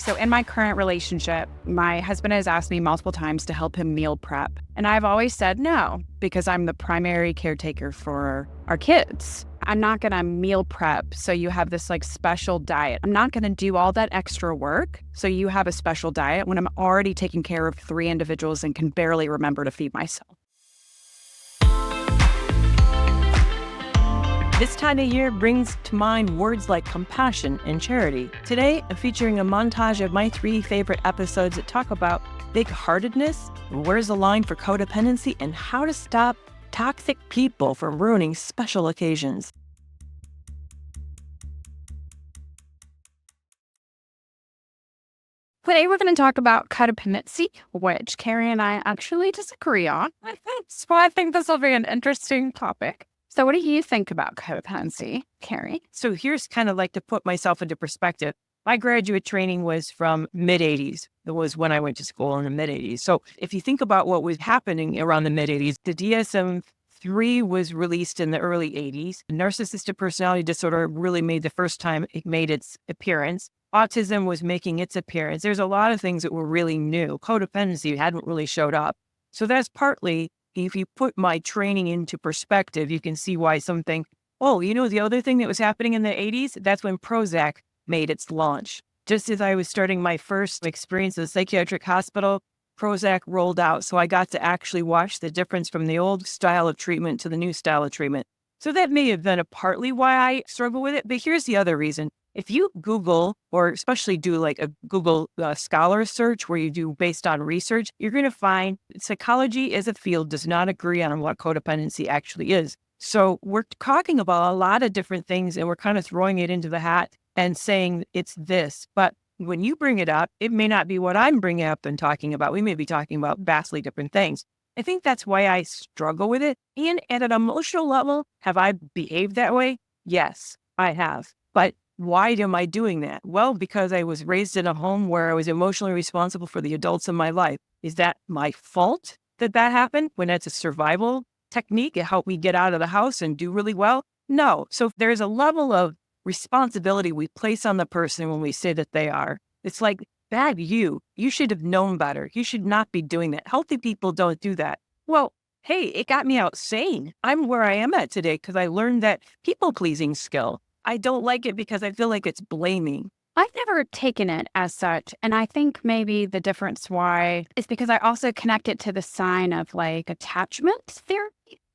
So in my current relationship, my husband has asked me multiple times to help him meal prep. And I've always said no, because I'm the primary caretaker for our kids. I'm not going to meal prep so you have this like special diet. I'm not going to do all that extra work so you have a special diet when I'm already taking care of 3 individuals and can barely remember to feed myself. This time of year brings to mind words like compassion and charity. Today, I'm featuring a montage of my 3 favorite episodes that talk about big-heartedness, where's the line for codependency, and how to stop toxic people from ruining special occasions. Today we're going to talk about codependency, which Kerry and I actually disagree on. So I think this will be an interesting topic. So what do you think about codependency, Kerry? So here's kind of like to put myself into perspective. My graduate training was from mid-'80s. That was when I went to school in the mid-'80s. So if you think about what was happening around the mid-'80s, the DSM-3 was released in the early 80s. Narcissistic personality disorder really made the first time it made its appearance. Autism was making its appearance. There's a lot of things that were really new. Codependency hadn't really showed up. So that's partly, if you put my training into perspective, you can see why something, the other thing that was happening in the 80s, that's when Prozac made its launch. Just as I was starting my first experience in a psychiatric hospital, Prozac rolled out. So I got to actually watch the difference from the old style of treatment to the new style of treatment. So that may have been partly why I struggle with it. But here's the other reason. If you Google, or especially do like a Google Scholar search where you do based on research, you're going to find psychology as a field does not agree on what codependency actually is. So we're talking about a lot of different things and we're kind of throwing it into the hat and saying it's this. But when you bring it up, it may not be what I'm bringing up and talking about. We may be talking about vastly different things. I think that's why I struggle with it. And at an emotional level, have I behaved that way? Yes, I have. But why am I doing that? Well, because I was raised in a home where I was emotionally responsible for the adults in my life. Is that my fault that happened when it's a survival technique? It helped me get out of the house and do really well? No. So there's a level of responsibility we place on the person when we say that they are. It's like, bad you should have known better. You should not be doing that. Healthy people don't do that. Well, hey, it got me out sane. I'm where I am at today because I learned that people-pleasing skill. I don't like it because I feel like it's blaming. I've never taken it as such. And I think maybe the difference why is because I also connect it to the sign of like attachment theory.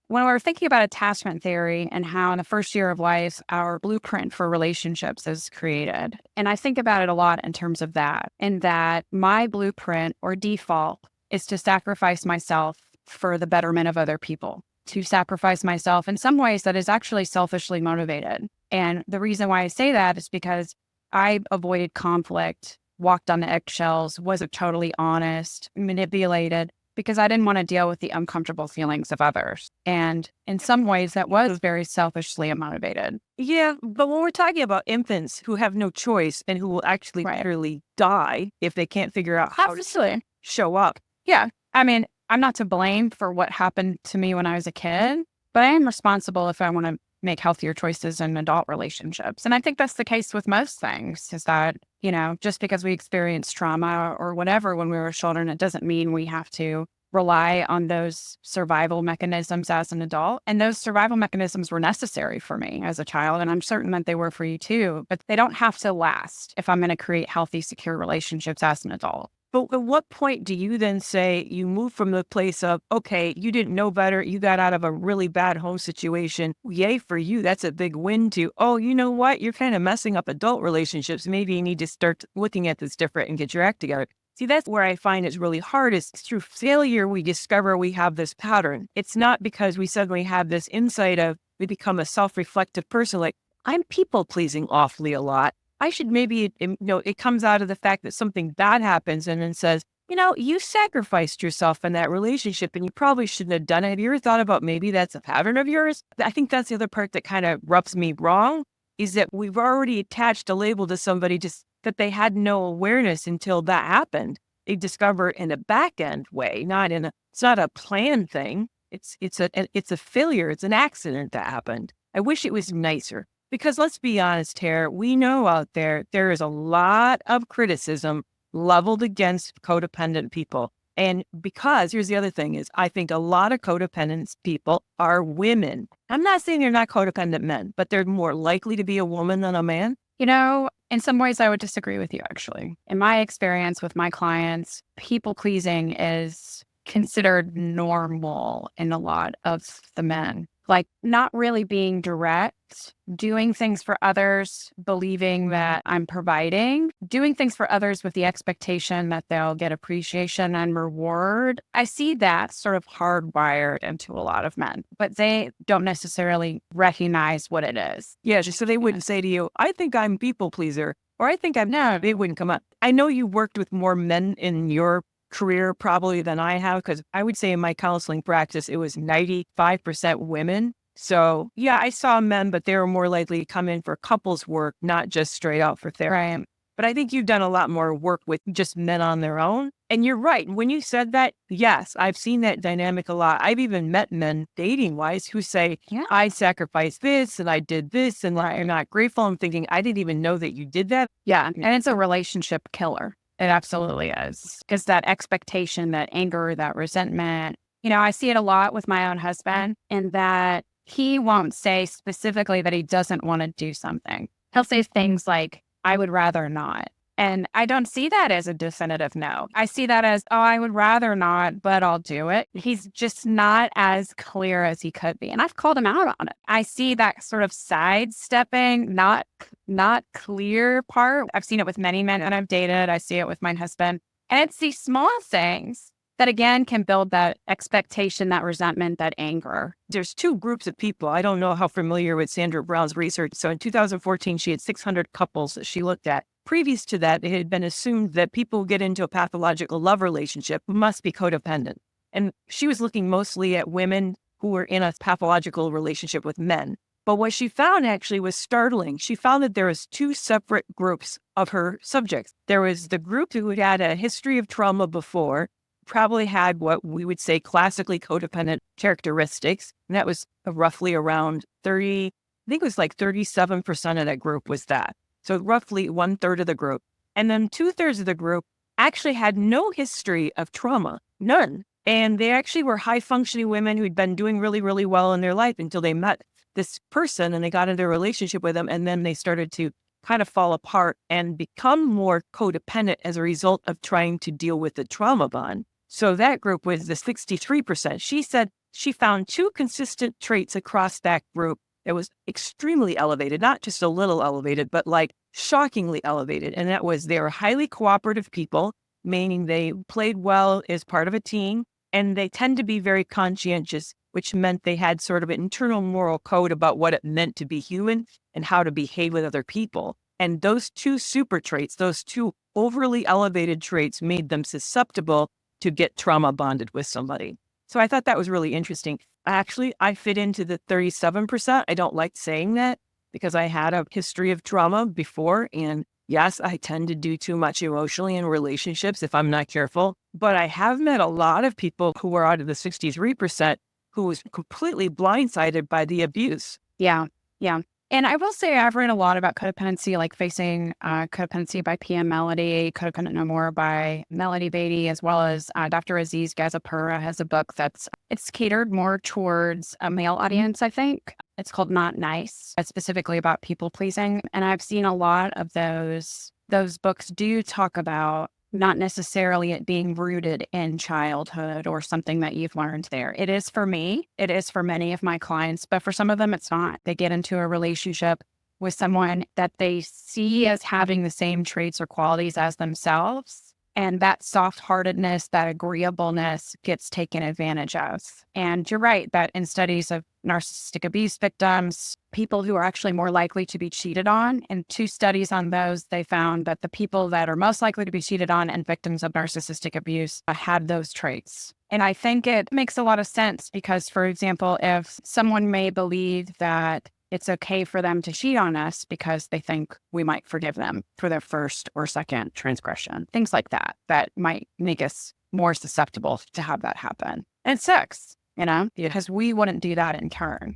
When we're thinking about attachment theory and how in the first year of life, our blueprint for relationships is created. And I think about it a lot in terms of that, in that my blueprint or default is to sacrifice myself for the betterment of other people, to sacrifice myself in some ways that is actually selfishly motivated. And the reason why I say that is because I avoided conflict, walked on the eggshells, wasn't totally honest, manipulated, because I didn't want to deal with the uncomfortable feelings of others. And in some ways, that was very selfishly motivated. Yeah, but when we're talking about infants who have no choice and who will actually literally die if they can't figure out how to show up. Yeah. I mean, I'm not to blame for what happened to me when I was a kid, but I am responsible if I want to make healthier choices in adult relationships. And I think that's the case with most things, is that, just because we experience trauma or whatever when we were children, it doesn't mean we have to rely on those survival mechanisms as an adult. And those survival mechanisms were necessary for me as a child. And I'm certain that they were for you too, but they don't have to last if I'm going to create healthy, secure relationships as an adult. But at what point do you then say you move from the place of, okay, you didn't know better, you got out of a really bad home situation, yay for you, that's a big win, to, oh, you know what, you're kind of messing up adult relationships, maybe you need to start looking at this different and get your act together. See, that's where I find it's really hard, is through failure we discover we have this pattern. It's not because we suddenly have this insight of, we become a self-reflective person, like, I'm people-pleasing awfully a lot. I should maybe, it comes out of the fact that something bad happens and then says, you sacrificed yourself in that relationship and you probably shouldn't have done it. Have you ever thought about maybe that's a pattern of yours? I think that's the other part that kind of rubs me wrong, is that we've already attached a label to somebody just that they had no awareness until that happened. They discover it in a back end way, it's not a planned thing. It's a failure. It's an accident that happened. I wish it was nicer. Because let's be honest here, we know out there is a lot of criticism leveled against codependent people. And because here's the other thing is I think a lot of codependent people are women. I'm not saying they're not codependent men, but they're more likely to be a woman than a man. In some ways, I would disagree with you, actually. In my experience with my clients, people pleasing is considered normal in a lot of the men. Like not really being direct, doing things for others, believing that I'm providing, doing things for others with the expectation that they'll get appreciation and reward. I see that sort of hardwired into a lot of men, but they don't necessarily recognize what it is. Yeah, so they wouldn't say to you, I think I'm people pleaser, or I think I'm no, they wouldn't come up. I know you worked with more men in your career probably than I have, because I would say in my counseling practice, it was 95% women. So yeah, I saw men, but they were more likely to come in for couples work, not just straight out for therapy. Right. But I think you've done a lot more work with just men on their own. And you're right. When you said that, yes, I've seen that dynamic a lot. I've even met men dating wise who say, Yeah. I sacrificed this and I did this and I'm not grateful. I'm thinking, I didn't even know that you did that. Yeah. And it's a relationship killer. It absolutely is. Because that expectation, that anger, that resentment, I see it a lot with my own husband in that he won't say specifically that he doesn't want to do something. He'll say things like, I would rather not. And I don't see that as a definitive no. I see that as, oh, I would rather not, but I'll do it. He's just not as clear as he could be. And I've called him out on it. I see that sort of sidestepping, not clear part. I've seen it with many men that I've dated. I see it with my husband. And it's these small things that, again, can build that expectation, that resentment, that anger. There's two groups of people. I don't know how familiar with Sandra Brown's research. So in 2014, she had 600 couples that she looked at. Previous to that, it had been assumed that people who get into a pathological love relationship must be codependent. And she was looking mostly at women who were in a pathological relationship with men. But what she found actually was startling. She found that there was two separate groups of her subjects. There was the group who had a history of trauma before, probably had what we would say classically codependent characteristics. And that was roughly around 30, I think it was like 37% of that group was that. So roughly 1/3 of the group. And then 2/3 of the group actually had no history of trauma, none. And they actually were high functioning women who'd been doing really, really well in their life until they met this person and they got into a relationship with them. And then they started to kind of fall apart and become more codependent as a result of trying to deal with the trauma bond. So that group was the 63%. She said she found two consistent traits across that group that was extremely elevated, not just a little elevated, but like shockingly elevated. And that was they were highly cooperative people, meaning they played well as part of a team, and they tend to be very conscientious, which meant they had sort of an internal moral code about what it meant to be human and how to behave with other people. And those two super traits, those two overly elevated traits made them susceptible to get trauma bonded with somebody. So I thought that was really interesting. Actually, I fit into the 37%. I don't like saying that because I had a history of trauma before. And yes, I tend to do too much emotionally in relationships if I'm not careful. But I have met a lot of people who are out of the 63% who was completely blindsided by the abuse. Yeah. Yeah. And I will say I've read a lot about codependency, like Facing Codependency by P.M. Melody, Codependent No More by Melody Beatty, as well as Dr. Aziz Gazapura has a book it's catered more towards a male audience, I think. It's called Not Nice. It's specifically about people pleasing. And I've seen a lot of those books do talk about not necessarily it being rooted in childhood or something that you've learned there. It is for me. It is for many of my clients, but for some of them, it's not. They get into a relationship with someone that they see as having the same traits or qualities as themselves. And that soft-heartedness, that agreeableness gets taken advantage of. And you're right that in studies of narcissistic abuse victims, people who are actually more likely to be cheated on, in 2 studies on those, they found that the people that are most likely to be cheated on and victims of narcissistic abuse had those traits. And I think it makes a lot of sense because, for example, if someone may believe that it's okay for them to cheat on us because they think we might forgive them for their first or second transgression. Things like that might make us more susceptible to have that happen. And it sucks, because we wouldn't do that in turn.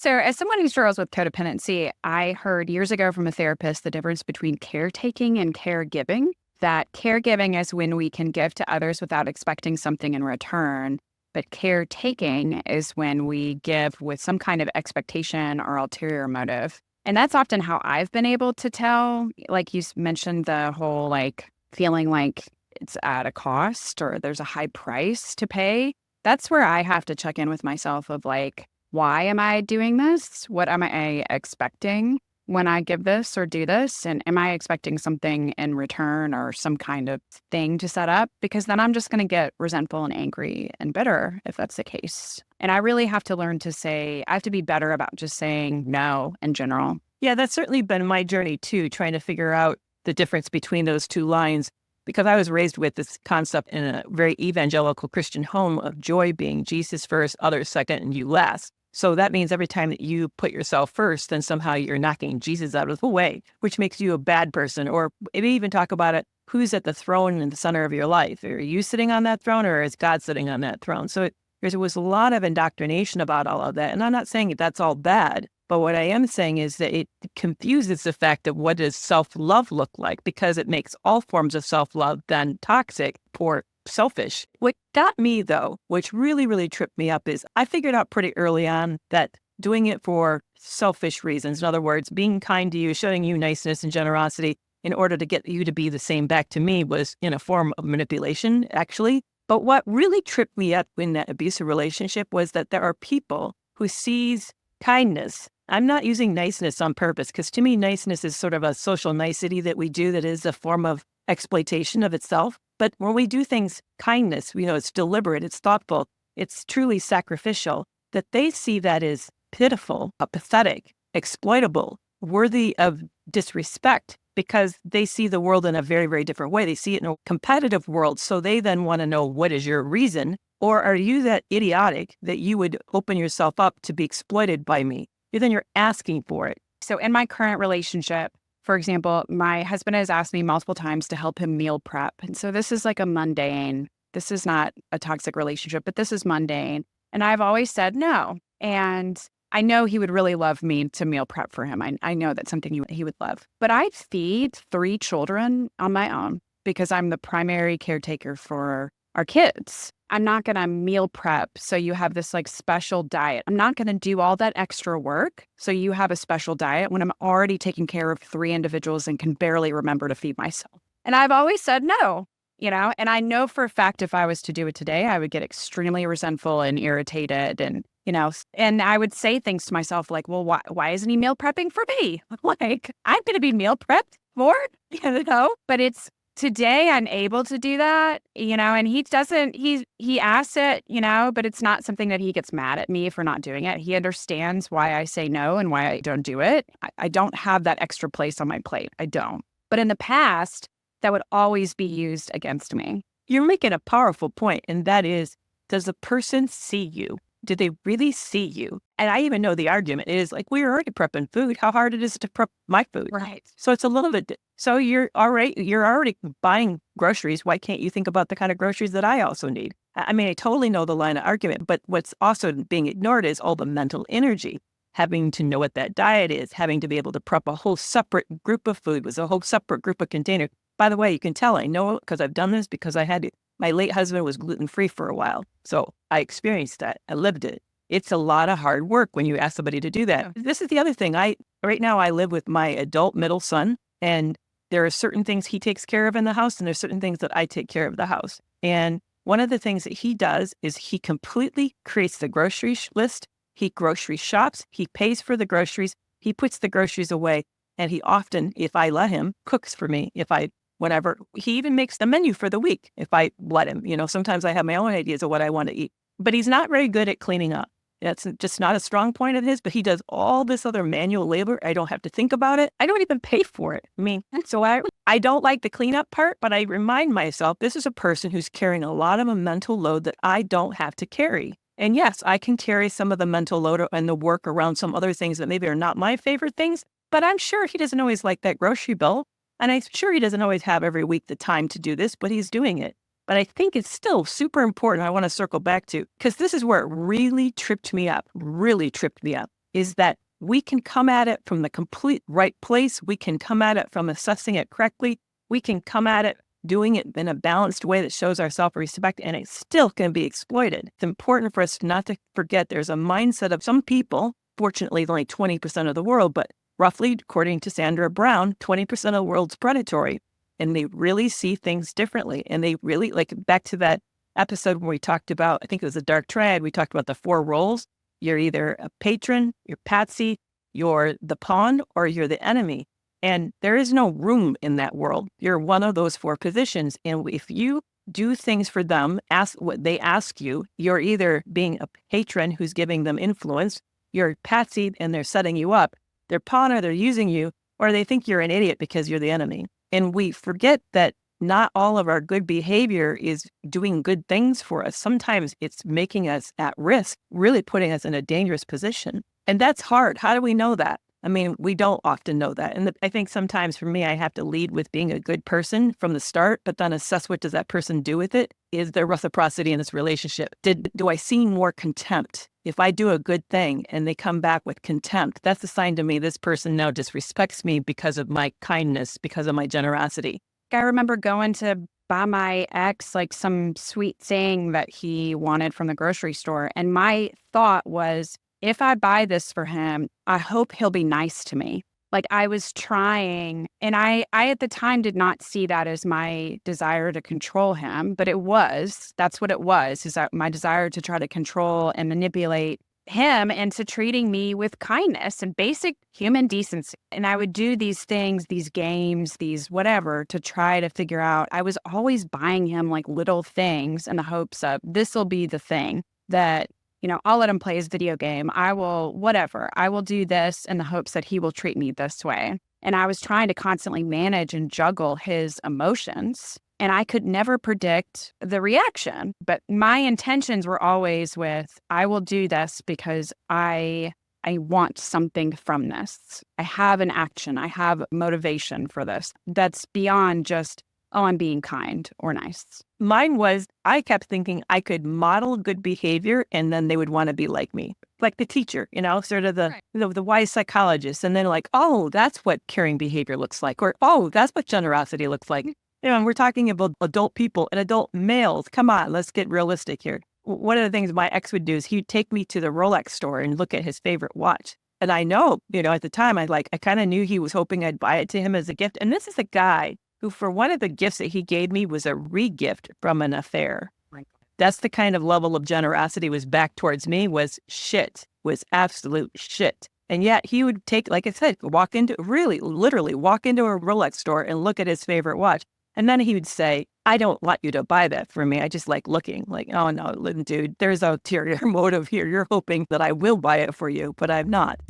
So, as someone who struggles with codependency, I heard years ago from a therapist the difference between caretaking and caregiving. That caregiving is when we can give to others without expecting something in return. But caretaking is when we give with some kind of expectation or ulterior motive. And that's often how I've been able to tell. Like you mentioned, the whole like feeling like it's at a cost or there's a high price to pay. That's where I have to check in with myself of like, why am I doing this? What am I expecting when I give this or do this? And am I expecting something in return or some kind of thing to set up? Because then I'm just going to get resentful and angry and bitter if that's the case. And I really have to learn to say, I have to be better about just saying no in general. Yeah, that's certainly been my journey too, trying to figure out the difference between those two lines. Because I was raised with this concept in a very evangelical Christian home of joy being Jesus first, others second, and you last. So that means every time that you put yourself first, then somehow you're knocking Jesus out of the way, which makes you a bad person. Or maybe even talk about it, who's at the throne in the center of your life? Are you sitting on that throne or is God sitting on that throne? So there was a lot of indoctrination about all of that. And I'm not saying that that's all bad, but what I am saying is that it confuses the fact of what does self-love look like, because it makes all forms of self-love then toxic or selfish. What got me, though, which really, really tripped me up is I figured out pretty early on that doing it for selfish reasons, in other words, being kind to you, showing you niceness and generosity in order to get you to be the same back to me was in a form of manipulation, actually. But what really tripped me up in that abusive relationship was that there are people who sees kindness. I'm not using niceness on purpose because to me, niceness is sort of a social nicety that we do that is a form of exploitation of itself. But when we do things, kindness, it's deliberate, it's thoughtful, it's truly sacrificial, that they see that as pitiful, pathetic, exploitable, worthy of disrespect because they see the world in a very, very different way. They see it in a competitive world. So they then want to know, what is your reason? Or are you that idiotic that you would open yourself up to be exploited by me? Then you're asking for it. So in my current relationship, for example, my husband has asked me multiple times to help him meal prep. And so this is like a mundane, this is not a toxic relationship, but this is mundane. And I've always said no. And I know he would really love me to meal prep for him. I know that's something he would love. But I feed 3 children on my own because I'm the primary caretaker for our kids. I'm not going to meal prep so you have this like special diet. I'm not going to do all that extra work so you have a special diet when I'm already taking care of 3 individuals and can barely remember to feed myself. And I've always said no, and I know for a fact if I was to do it today, I would get extremely resentful and irritated and I would say things to myself like, well, why isn't he meal prepping for me? Like, I'm going to be meal prepped for, but it's, today I'm able to do that, and he doesn't, he asks it, but it's not something that he gets mad at me for not doing it. He understands why I say no and why I don't do it. I don't have that extra place on my plate. I don't. But in the past, that would always be used against me. You're making a powerful point, and that is, does the person see you? Do they really see you? And I even know the argument is like, we're already prepping food. How hard it is to prep my food. Right. So it's a little bit, so you're already buying groceries. Why can't you think about the kind of groceries that I also need? I mean, I totally know the line of argument, but what's also being ignored is all the mental energy, having to know what that diet is, having to be able to prep a whole separate group of food with a whole separate group of containers. By the way, you can tell I know because I've done this because I had to. My late husband was gluten-free for a while, so I experienced that. I lived it. It's a lot of hard work when you ask somebody to do that. This is the other thing. Right now I live with my adult middle son, and there are certain things he takes care of in the house, and there's certain things that I take care of the house. And one of the things that he does is he completely creates the grocery list. He grocery shops. He pays for the groceries. He puts the groceries away, and he often, if I let him, cooks for me. Whatever. He even makes the menu for the week if I let him. Sometimes I have my own ideas of what I want to eat. But he's not very good at cleaning up. That's just not a strong point of his, but he does all this other manual labor. I don't have to think about it. I don't even pay for it. I mean, so I don't like the cleanup part, but I remind myself this is a person who's carrying a lot of a mental load that I don't have to carry. And yes, I can carry some of the mental load and the work around some other things that maybe are not my favorite things, but I'm sure he doesn't always like that grocery bill. And I'm sure he doesn't always have every week the time to do this, but he's doing it. But I think it's still super important. I want to circle back to, because this is where it really tripped me up, is that we can come at it from the complete right place. We can come at it from assessing it correctly. We can come at it doing it in a balanced way that shows our self-respect, and it still can be exploited. It's important for us not to forget there's a mindset of some people, fortunately only 20% of the world, but roughly, according to Sandra Brown, 20% of the world's predatory. And they really see things differently. And they really, like back to that episode where we talked about, I think it was the Dark Triad, we talked about the 4 roles. You're either a patron, you're patsy, you're the pawn, or you're the enemy. And there is no room in that world. You're one of those 4 positions. And if you do things for them, ask what they ask you, you're either being a patron who's giving them influence, you're patsy and they're setting you up, they're pawn or they're using you, or they think you're an idiot because you're the enemy. And we forget that not all of our good behavior is doing good things for us. Sometimes it's making us at risk, really putting us in a dangerous position. And that's hard. How do we know that? I mean, we don't often know that. And I think sometimes for me, I have to lead with being a good person from the start, but then assess what does that person do with it? Is there reciprocity in this relationship? Do I see more contempt? If I do a good thing and they come back with contempt, that's a sign to me this person now disrespects me because of my kindness, because of my generosity. I remember going to buy my ex like some sweet thing that he wanted from the grocery store. And my thought was, if I buy this for him, I hope he'll be nice to me. Like I was trying, and I at the time did not see that as my desire to control him, but that's what it was, is that my desire to try to control and manipulate him into treating me with kindness and basic human decency. And I would do these things, these games, these whatever, to try to figure out. I was always buying him like little things in the hopes of this will be the thing that, I'll let him play his video game. I will do this in the hopes that he will treat me this way. And I was trying to constantly manage and juggle his emotions. And I could never predict the reaction. But my intentions were always with, I will do this because I want something from this. I have an action. I have motivation for this. That's beyond just, oh, I'm being kind or nice. Mine was, I kept thinking I could model good behavior and then they would want to be like me. Like the teacher, sort of the wise psychologist. And then like, oh, that's what caring behavior looks like. Or, oh, that's what generosity looks like. And we're talking about adult people and adult males. Come on, let's get realistic here. One of the things my ex would do is he'd take me to the Rolex store and look at his favorite watch. And I know, at the time, I kind of knew he was hoping I'd buy it to him as a gift. And this is a guy who, for one of the gifts that he gave me, was a re-gift from an affair. Right. That's the kind of level of generosity was back towards me, was absolute shit. And yet he would take, like I said, literally walk into a Rolex store and look at his favorite watch. And then he would say, I don't want you to buy that for me. I just like looking like, oh no, dude, there's an ulterior motive here. You're hoping that I will buy it for you, but I'm not.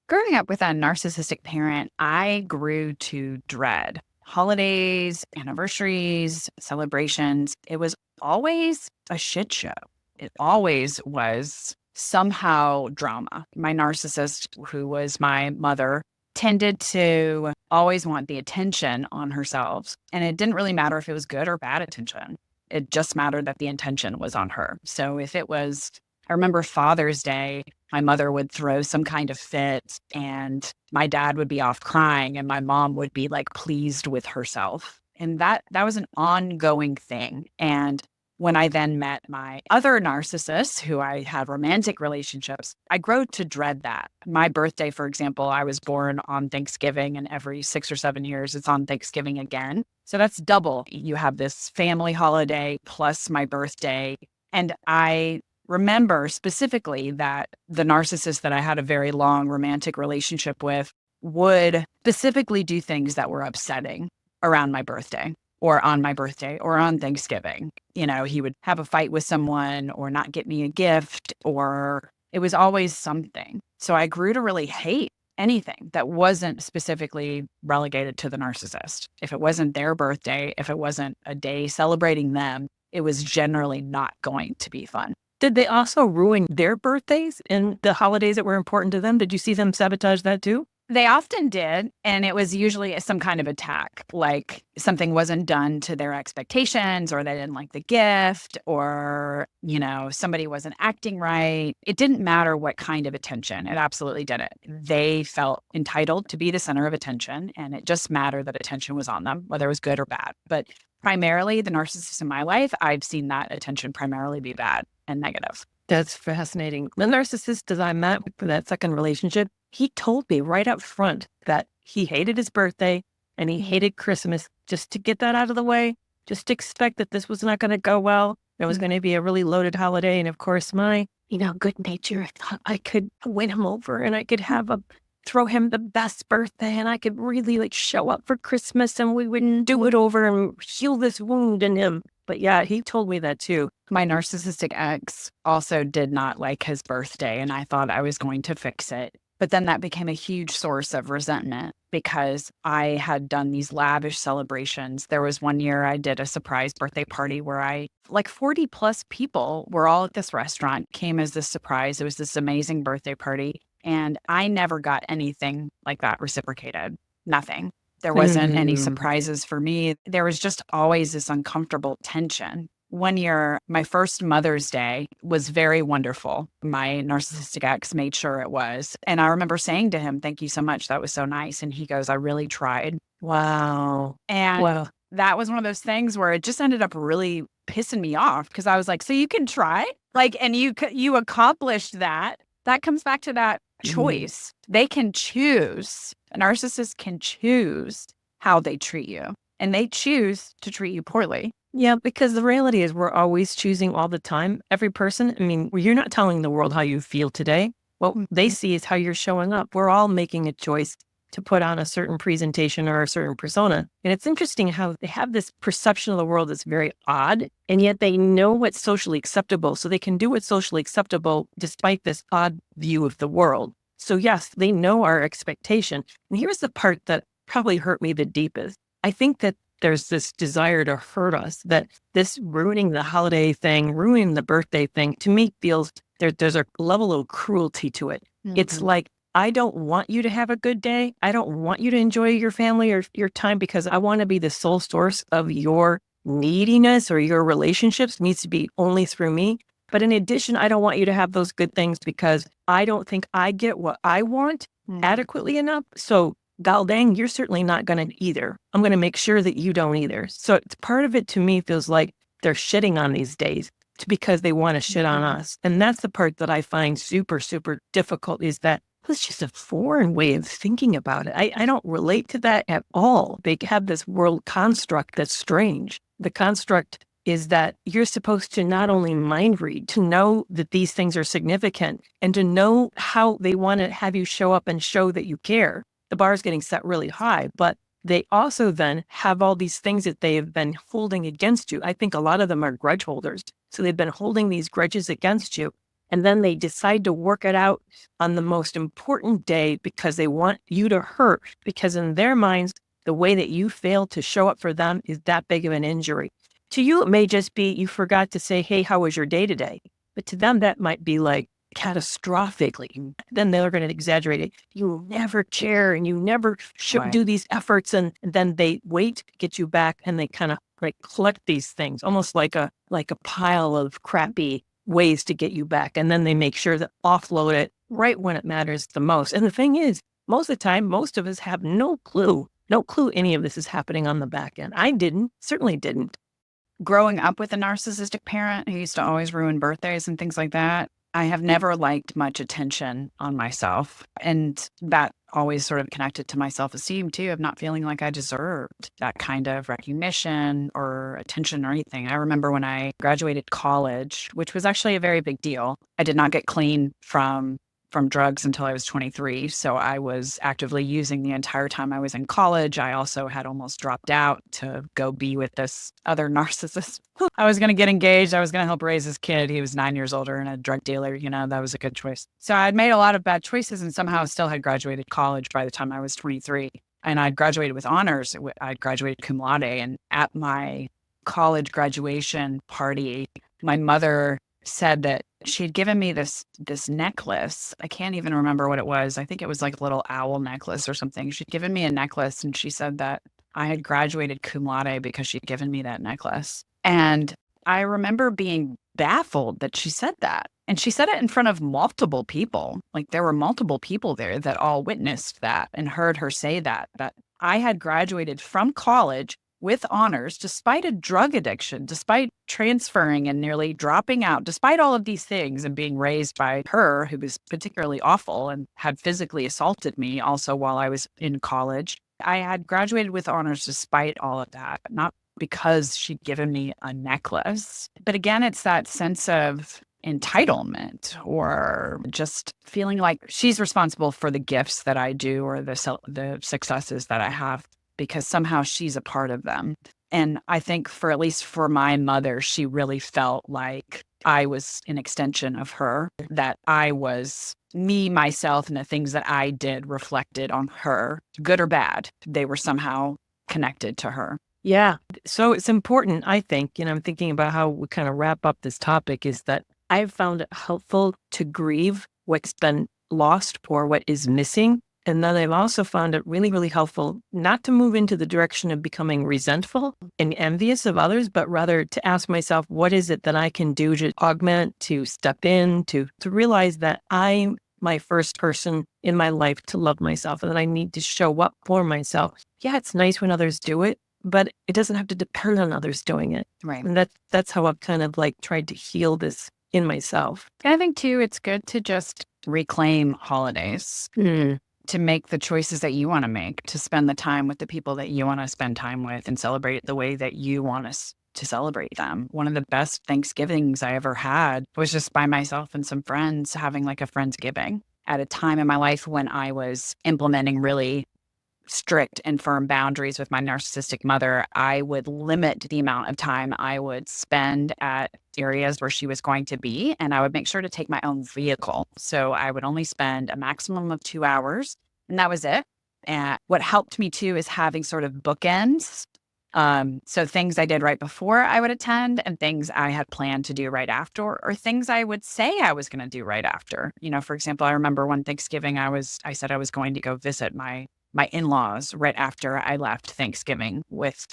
Growing up with a narcissistic parent, I grew to dread holidays, anniversaries, celebrations. It was always a shit show. It always was somehow drama. My narcissist, who was my mother, tended to always want the attention on herself. And it didn't really matter if it was good or bad attention. It just mattered that the intention was on her. So if it was, I remember Father's Day, my mother would throw some kind of fit and my dad would be off crying and my mom would be like pleased with herself. And that was an ongoing thing. And when I then met my other narcissists who I had romantic relationships, I grew to dread that. My birthday, for example, I was born on Thanksgiving, and every 6 or 7 years it's on Thanksgiving again. So that's double. You have this family holiday plus my birthday. And I remember specifically that the narcissist that I had a very long romantic relationship with would specifically do things that were upsetting around my birthday or on my birthday or on Thanksgiving. He would have a fight with someone or not get me a gift, or it was always something. So I grew to really hate anything that wasn't specifically relegated to the narcissist. If it wasn't their birthday, if it wasn't a day celebrating them, it was generally not going to be fun. Did they also ruin their birthdays and the holidays that were important to them? Did you see them sabotage that too? They often did, and it was usually some kind of attack, like something wasn't done to their expectations, or they didn't like the gift, or, somebody wasn't acting right. It didn't matter what kind of attention. It absolutely didn't. They felt entitled to be the center of attention, and it just mattered that attention was on them, whether it was good or bad. But primarily, the narcissist in my life, I've seen that attention primarily be bad and negative. That's fascinating. The narcissist that I met for that second relationship, he told me right up front that he hated his birthday and he hated Christmas. Just to get that out of the way, just expect that this was not going to go well. It was going to be a really loaded holiday. And of course, my, good nature, I thought I could win him over and I could throw him the best birthday and I could really show up for Christmas and we would do it over and heal this wound in him. But yeah, he told me that too. My narcissistic ex also did not like his birthday, and I thought I was going to fix it. But then that became a huge source of resentment because I had done these lavish celebrations. There was one year I did a surprise birthday party where 40 plus people were all at this restaurant, came as this surprise. It was this amazing birthday party. And I never got anything like that reciprocated. Nothing. There wasn't any surprises for me. There was just always this uncomfortable tension. One year, my first Mother's Day was very wonderful. My narcissistic ex made sure it was. And I remember saying to him, "Thank you so much. That was so nice." And he goes, "I really tried." Wow. And that was one of those things where it just ended up really pissing me off because I was like, "So you can try? And you accomplished that." That comes back to that choice. They can choose. A narcissist can choose how they treat you, and they choose to treat you poorly. Yeah, because the reality is we're always choosing all the time. Every person, you're not telling the world how you feel today. What they see is how you're showing up. We're all making a choice to put on a certain presentation or a certain persona. And it's interesting how they have this perception of the world that's very odd, and yet they know what's socially acceptable. So they can do what's socially acceptable despite this odd view of the world. So yes, they know our expectation. And here's the part that probably hurt me the deepest. I think that there's this desire to hurt us, that this ruining the holiday thing, ruining the birthday thing, to me feels there's a level of cruelty to it. It's like, I don't want you to have a good day. I don't want you to enjoy your family or your time because I want to be the sole source of your neediness or your relationships needs to be only through me. But in addition, I don't want you to have those good things because I don't think I get what I want adequately enough. So gal dang, you're certainly not going to either. I'm going to make sure that you don't either. So it's part of it to me feels like they're shitting on these days because they want to shit on us. And that's the part that I find super, super difficult is that it's just a foreign way of thinking about it. I don't relate to that at all. They have this world construct that's strange. The construct is that you're supposed to not only mind read, to know that these things are significant and to know how they want to have you show up and show that you care. The bar is getting set really high, but they also then have all these things that they have been holding against you. I think a lot of them are grudge holders. So they've been holding these grudges against you. And then they decide to work it out on the most important day because they want you to hurt, because in their minds, the way that you failed to show up for them is that big of an injury. To you, it may just be you forgot to say, "Hey, how was your day today?" But to them, that might be like catastrophically. Then they're going to exaggerate it. You never care and you never do these efforts. And then they wait to get you back and they kind of collect these things, almost like a pile of crappy ways to get you back. And then they make sure to offload it right when it matters the most. And the thing is, most of the time, most of us have no clue any of this is happening on the back end. I certainly didn't. Growing up with a narcissistic parent who used to always ruin birthdays and things like that, I have never liked much attention on myself. And that always sort of connected to my self-esteem too, of not feeling like I deserved that kind of recognition or attention or anything. I remember when I graduated college, which was actually a very big deal. I did not get clean from drugs until I was 23. So I was actively using the entire time I was in college. I also had almost dropped out to go be with this other narcissist. I was going to get engaged. I was going to help raise his kid. He was 9 years older and a drug dealer. That was a good choice. So I'd made a lot of bad choices and somehow still had graduated college by the time I was 23. And I'd graduated with honors. I'd graduated cum laude. And at my college graduation party, my mother said that she'd given me this necklace. I can't even remember what it was. I think it was like a little owl necklace or something. She'd given me a necklace and she said that I had graduated cum laude because she'd given me that necklace. And I remember being baffled that she said that. And she said it in front of multiple people. Like there were multiple people there that all witnessed that and heard her say that I had graduated from college with honors, despite a drug addiction, despite transferring and nearly dropping out, despite all of these things and being raised by her, who was particularly awful and had physically assaulted me also while I was in college. I had graduated with honors despite all of that, not because she'd given me a necklace. But again, it's that sense of entitlement or just feeling like she's responsible for the gifts that I do or the successes that I have, because somehow she's a part of them. And I think at least for my mother, she really felt like I was an extension of her, that I was me, myself, and the things that I did reflected on her, good or bad. They were somehow connected to her. Yeah. So it's important, I think, I'm thinking about how we kind of wrap up this topic, is that I've found it helpful to grieve what's been lost or what is missing. And then I've also found it really, really helpful not to move into the direction of becoming resentful and envious of others, but rather to ask myself, what is it that I can do to augment, to step in, to realize that I'm my first person in my life to love myself and that I need to show up for myself. Yeah, it's nice when others do it, but it doesn't have to depend on others doing it. Right. And that's how I've kind of like tried to heal this in myself. And I think too, it's good to just reclaim holidays. To make the choices that you want to make, to spend the time with the people that you want to spend time with and celebrate the way that you want us to celebrate them. One of the best Thanksgivings I ever had was just by myself and some friends having like a Friendsgiving at a time in my life when I was implementing really strict and firm boundaries with my narcissistic mother. I would limit the amount of time I would spend at areas where she was going to be, and I would make sure to take my own vehicle. So I would only spend a maximum of 2 hours, and that was it. And what helped me too is having sort of bookends. So things I did right before I would attend and things I had planned to do right after, or things I would say I was going to do right after. For example, I remember one Thanksgiving, I said I was going to go visit my in-laws right after I left Thanksgiving with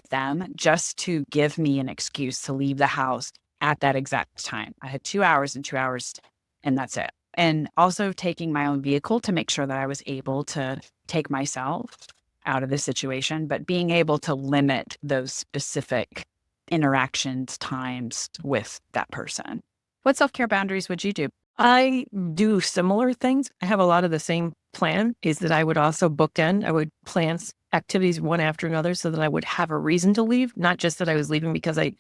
them, just to give me an excuse to leave the house at that exact time. I had 2 hours and that's it. And also taking my own vehicle to make sure that I was able to take myself out of the situation, but being able to limit those specific interactions, times with that person. What self-care boundaries would you do? I do similar things. I have a lot of the same plan, is that I would also bookend. I would plan activities one after another so that I would have a reason to leave, not just that I was leaving because I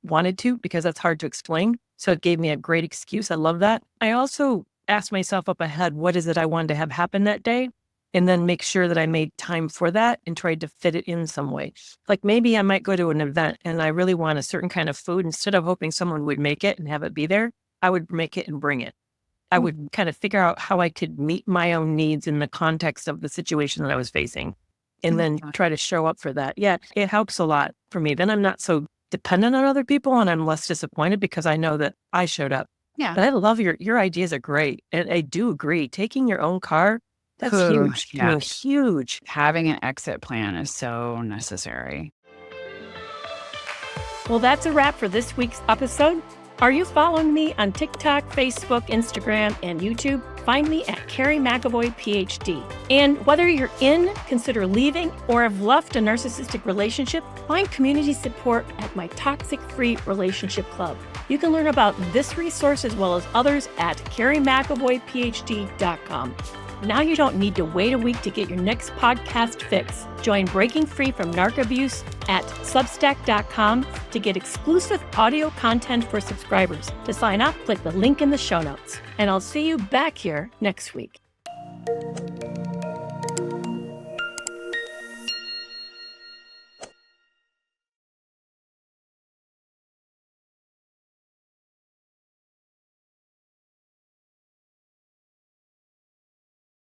wanted to, because that's hard to explain. So it gave me a great excuse. I love that. I also asked myself up ahead, what is it I wanted to have happen that day? And then make sure that I made time for that and tried to fit it in some way. Like maybe I might go to an event and I really want a certain kind of food. Instead of hoping someone would make it and have it be there, I would make it and bring it. I would kind of figure out how I could meet my own needs in the context of the situation that I was facing, and then try to show up for that. Yeah, it helps a lot for me. Then I'm not so dependent on other people, and I'm less disappointed because I know that I showed up. Yeah. But I love your ideas are great. And I do agree. Taking your own car, that's huge. Yeah. Huge. Having an exit plan is so necessary. Well, that's a wrap for this week's episode. Are you following me on TikTok, Facebook, Instagram, and YouTube? Find me at Kerry McAvoy, Ph.D. And whether you're in, consider leaving, or have left a narcissistic relationship, find community support at my Toxic Free Relationship Club. You can learn about this resource as well as others at kerrymcavoyphd.com. Now you don't need to wait a week to get your next podcast fix. Join Breaking Free from Narc Abuse at substack.com to get exclusive audio content for subscribers. To sign up, click the link in the show notes. And I'll see you back here next week.